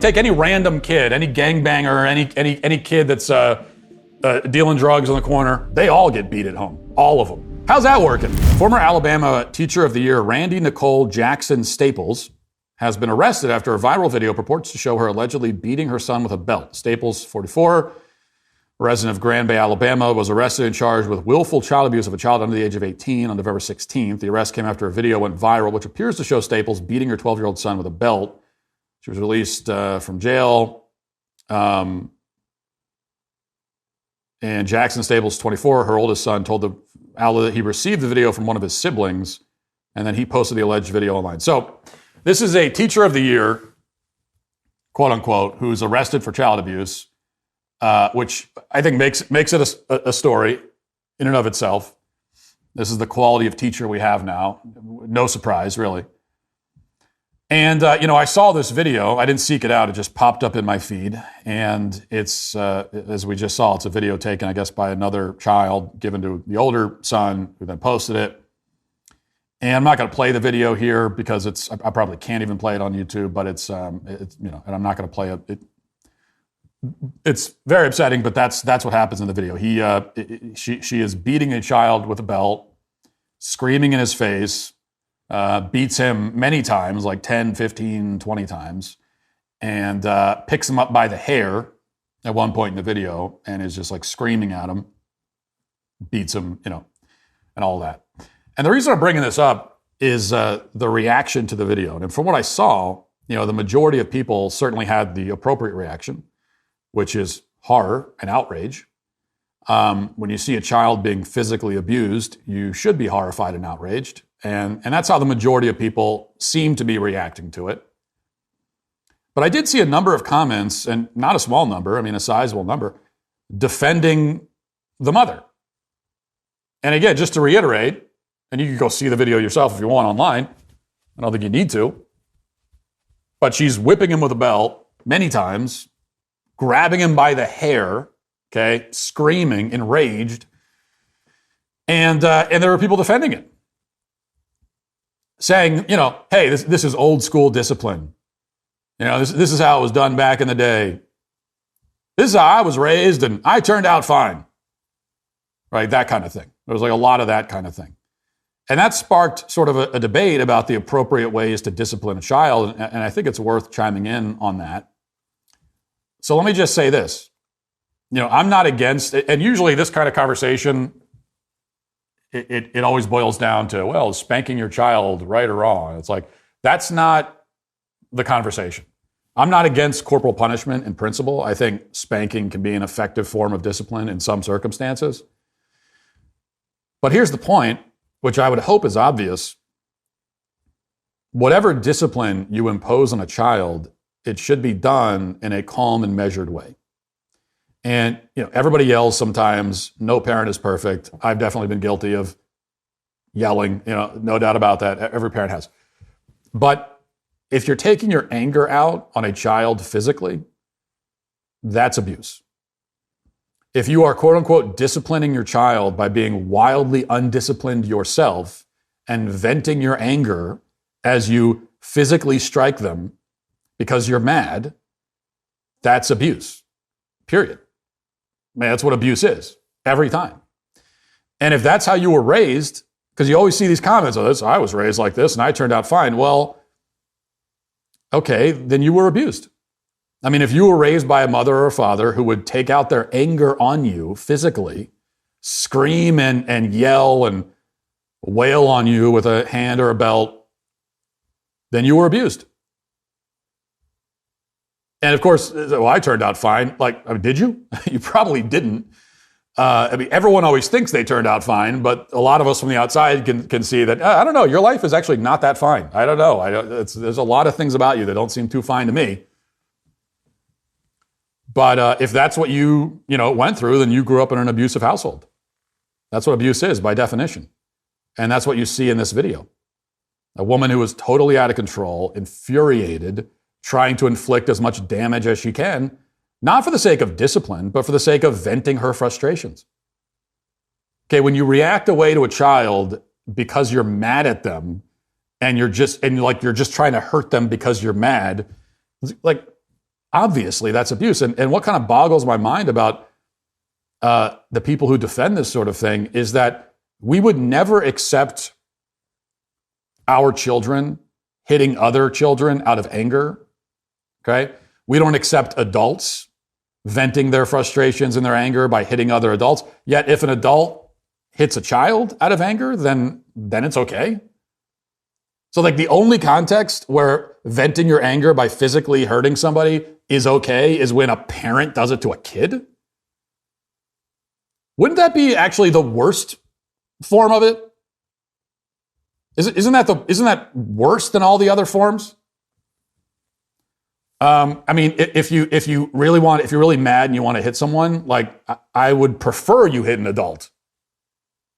Take any random kid, any gangbanger, any kid that's dealing drugs on the corner, they all get beat at home. All of them. How's that working? Former Alabama Teacher of the Year, Randy Nicole Jackson Staples, has been arrested after a viral video purports to show her allegedly beating her son with a belt. Staples, 44, resident of Grand Bay, Alabama, was arrested and charged with willful child abuse of a child under the age of 18 on November 16th. The arrest came after a video went viral, which appears to show Staples beating her 12-year-old son with a belt. She was released from jail. And Jackson Staples, 24, her oldest son, told the outlet that he received the video from one of his siblings, and then he posted the alleged video online. So this is a Teacher of the Year, quote unquote, who's arrested for child abuse, which I think makes it a story in and of itself. This is the quality of teacher we have now. No surprise, really. And, I saw this video. I didn't seek it out. It just popped up in my feed. And it's, as we just saw, it's a video taken, I guess, by another child given to the older son who then posted it. And I'm not going to play the video here because I probably can't even play it on YouTube, but it's and I'm not going to play it. It's very upsetting, but that's what happens in the video. She is beating a child with a belt, screaming in his face, beats him many times, like 10, 15, 20 times, and picks him up by the hair at one point in the video and is just like screaming at him, beats him, and all that. And the reason I'm bringing this up is the reaction to the video. And from what I saw, the majority of people certainly had the appropriate reaction, which is horror and outrage. When you see a child being physically abused, you should be horrified and outraged. And that's how the majority of people seem to be reacting to it. But I did see a number of comments, and not a small number, a sizable number, defending the mother. And again, just to reiterate, and you can go see the video yourself if you want online. I don't think you need to. But she's whipping him with a belt many times, grabbing him by the hair, okay, screaming, enraged. And there were people defending it, saying, hey, this is old school discipline. This is how it was done back in the day. This is how I was raised, and I turned out fine. Right, that kind of thing. There was like a lot of that kind of thing. And that sparked sort of a debate about the appropriate ways to discipline a child, and I think it's worth chiming in on that. So let me just say this. I'm not against it, and usually this kind of conversation, it always boils down to, well, is spanking your child right or wrong? It's like, that's not the conversation. I'm not against corporal punishment in principle. I think spanking can be an effective form of discipline in some circumstances. But here's the point, which I would hope is obvious. Whatever discipline you impose on a child, it should be done in a calm and measured way. And, everybody yells sometimes. No parent is perfect. I've definitely been guilty of yelling, no doubt about that. Every parent has. But if you're taking your anger out on a child physically, that's abuse. If you are, quote unquote, disciplining your child by being wildly undisciplined yourself and venting your anger as you physically strike them because you're mad, that's abuse, period. That's what abuse is, every time. And if that's how you were raised, because you always see these comments on this, I was raised like this and I turned out fine. Well, okay, then you were abused. If you were raised by a mother or a father who would take out their anger on you physically, scream and yell and wail on you with a hand or a belt, then you were abused. And of course, well, I turned out fine. Did you? You probably didn't. Everyone always thinks they turned out fine, but a lot of us from the outside can see that, I don't know, your life is actually not that fine. I don't know. There's a lot of things about you that don't seem too fine to me. But if that's what you went through, then you grew up in an abusive household. That's what abuse is by definition. And that's what you see in this video. A woman who was totally out of control, infuriated, trying to inflict as much damage as she can, not for the sake of discipline, but for the sake of venting her frustrations. Okay, when you react away to a child because you're mad at them and you're just trying to hurt them because you're mad, like, obviously that's abuse. And what kind of boggles my mind about the people who defend this sort of thing is that we would never accept our children hitting other children out of anger, okay? We don't accept adults venting their frustrations and their anger by hitting other adults. Yet if an adult hits a child out of anger, then it's okay. So like the only context where venting your anger by physically hurting somebody is okay is when a parent does it to a kid. Wouldn't that be actually the worst form of it? Isn't that worse than all the other forms? I mean, if you're really mad and you want to hit someone, like I would prefer you hit an adult.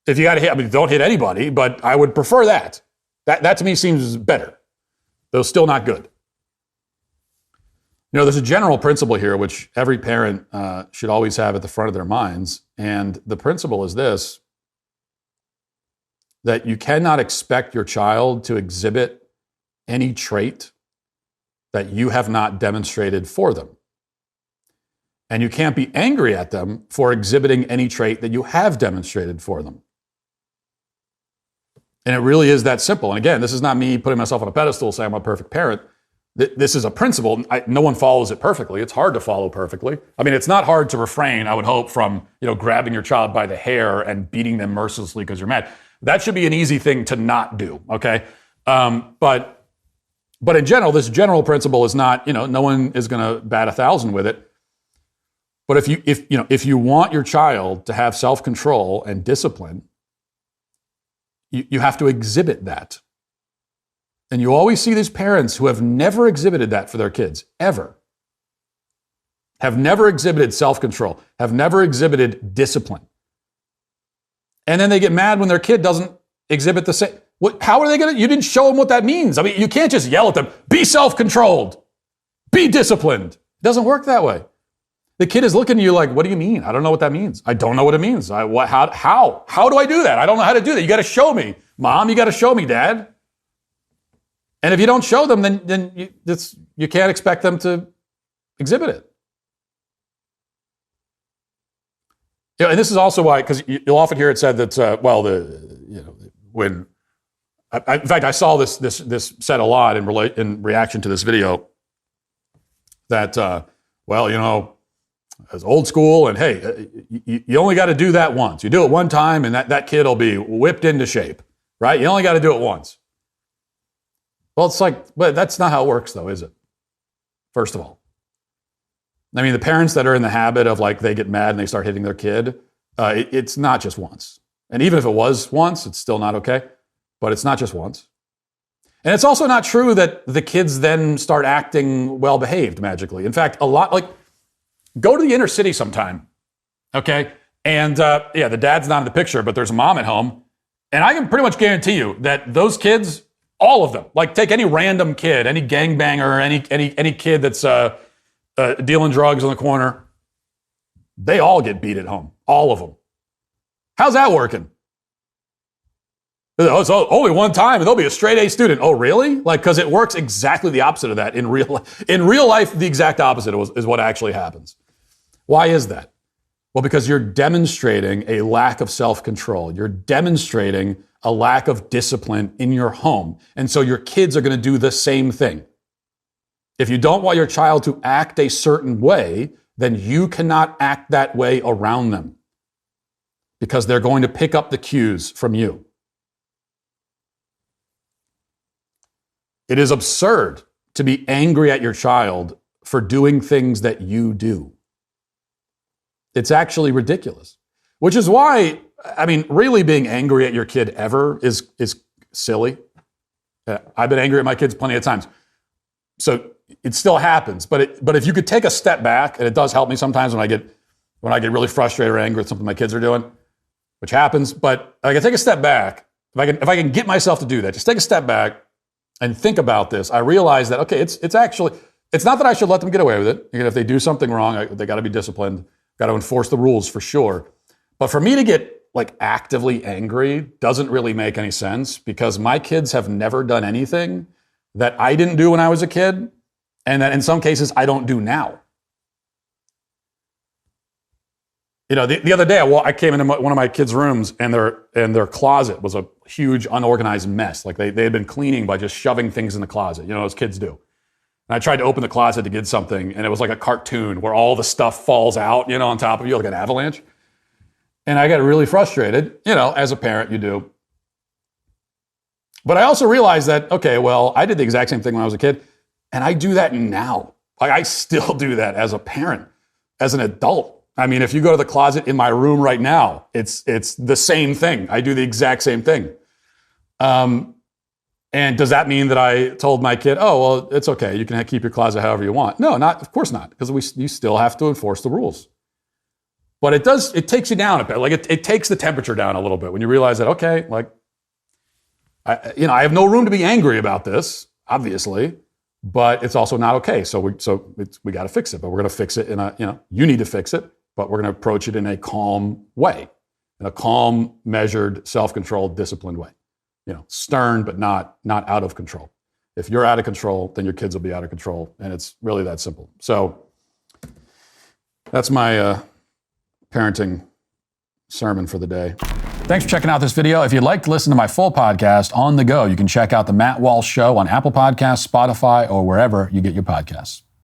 If you got to hit, I mean, don't hit anybody, but I would prefer that. That to me seems better, though still not good. You know, there's a general principle here which every parent should always have at the front of their minds, and the principle is this: that you cannot expect your child to exhibit any trait that you have not demonstrated for them. And you can't be angry at them for exhibiting any trait that you have demonstrated for them. And it really is that simple. And again, this is not me putting myself on a pedestal saying I'm a perfect parent. This is a principle. No one follows it perfectly. It's hard to follow perfectly. I mean, it's not hard to refrain, I would hope, from grabbing your child by the hair and beating them mercilessly because you're mad. That should be an easy thing to not do, okay? But in general, this general principle is not, no one is going to bat 1,000 with it. But if you want your child to have self-control and discipline, you have to exhibit that. And you always see these parents who have never exhibited that for their kids, ever. Have never exhibited self-control, have never exhibited discipline. And then they get mad when their kid doesn't exhibit the same. How are they going to? You didn't show them what that means. I mean, you can't just yell at them, be self-controlled, be disciplined. It doesn't work that way. The kid is looking at you like, what do you mean? I don't know what that means. I don't know what it means. How do I do that? I don't know how to do that. You got to show me. Mom, you got to show me, Dad. And if you don't show them, then you can't expect them to exhibit it. And this is also why, because you'll often hear it said that, when, in fact, I saw this said a lot in reaction to this video, that, it's old school, and hey, you only got to do that once. You do it one time, and that kid will be whipped into shape, right? You only got to do it once. Well, it's like, but that's not how it works, though, is it? First of all. I mean, the parents that are in the habit of they get mad and they start hitting their kid, it's not just once. And even if it was once, it's still not okay. But it's not just once. And it's also not true that the kids then start acting well-behaved magically. In fact, a lot, go to the inner city sometime, okay? And the dad's not in the picture, but there's a mom at home. And I can pretty much guarantee you that those kids, all of them, take any random kid, any gangbanger, any kid that's dealing drugs on the corner, they all get beat at home. All of them. How's that working? Oh, it's only one time and they'll be a straight A student. Oh, really? Because it works exactly the opposite of that in real life. In real life, the exact opposite is what actually happens. Why is that? Well, because you're demonstrating a lack of self-control. You're demonstrating a lack of discipline in your home. And so your kids are going to do the same thing. If you don't want your child to act a certain way, then you cannot act that way around them, because they're going to pick up the cues from you. It is absurd to be angry at your child for doing things that you do. It's actually ridiculous, which is why, really being angry at your kid ever is silly. I've been angry at my kids plenty of times. So it still happens, but if you could take a step back, and it does help me sometimes when I get really frustrated or angry at something my kids are doing, which happens, but I can take a step back. If I can get myself to do that, just take a step back and think about this, I realize that, okay, it's not that I should let them get away with it. If they do something wrong, they got to be disciplined, got to enforce the rules for sure. But for me to get actively angry doesn't really make any sense, because my kids have never done anything that I didn't do when I was a kid, and that in some cases I don't do now. You know, the other day I came into one of my kids' rooms, and their closet was a huge unorganized mess. Like they had been cleaning by just shoving things in the closet, you know, as kids do. And I tried to open the closet to get something, and it was like a cartoon where all the stuff falls out, you know, on top of you like an avalanche. And I got really frustrated, you know, as a parent, you do. But I also realized that, okay, well, I did the exact same thing when I was a kid, and I do that now. Like I still do that as a parent, as an adult. I mean, if you go to the closet in my room right now, it's the same thing. I do the exact same thing. And does that mean that I told my kid, oh, well, it's okay, you can keep your closet however you want? No, of course not, because you still have to enforce the rules. But it takes you down a bit. Like it takes the temperature down a little bit when you realize that, okay, like, I have no room to be angry about this, obviously, but it's also not okay. So we got to fix it, but we're going to fix it you need to fix it, but we're going to approach it in a calm way, in a calm, measured, self-controlled, disciplined way. You know, stern, but not out of control. If you're out of control, then your kids will be out of control, and it's really that simple. So that's my parenting sermon for the day. Thanks for checking out this video. If you'd like to listen to my full podcast on the go, you can check out The Matt Walsh Show on Apple Podcasts, Spotify, or wherever you get your podcasts.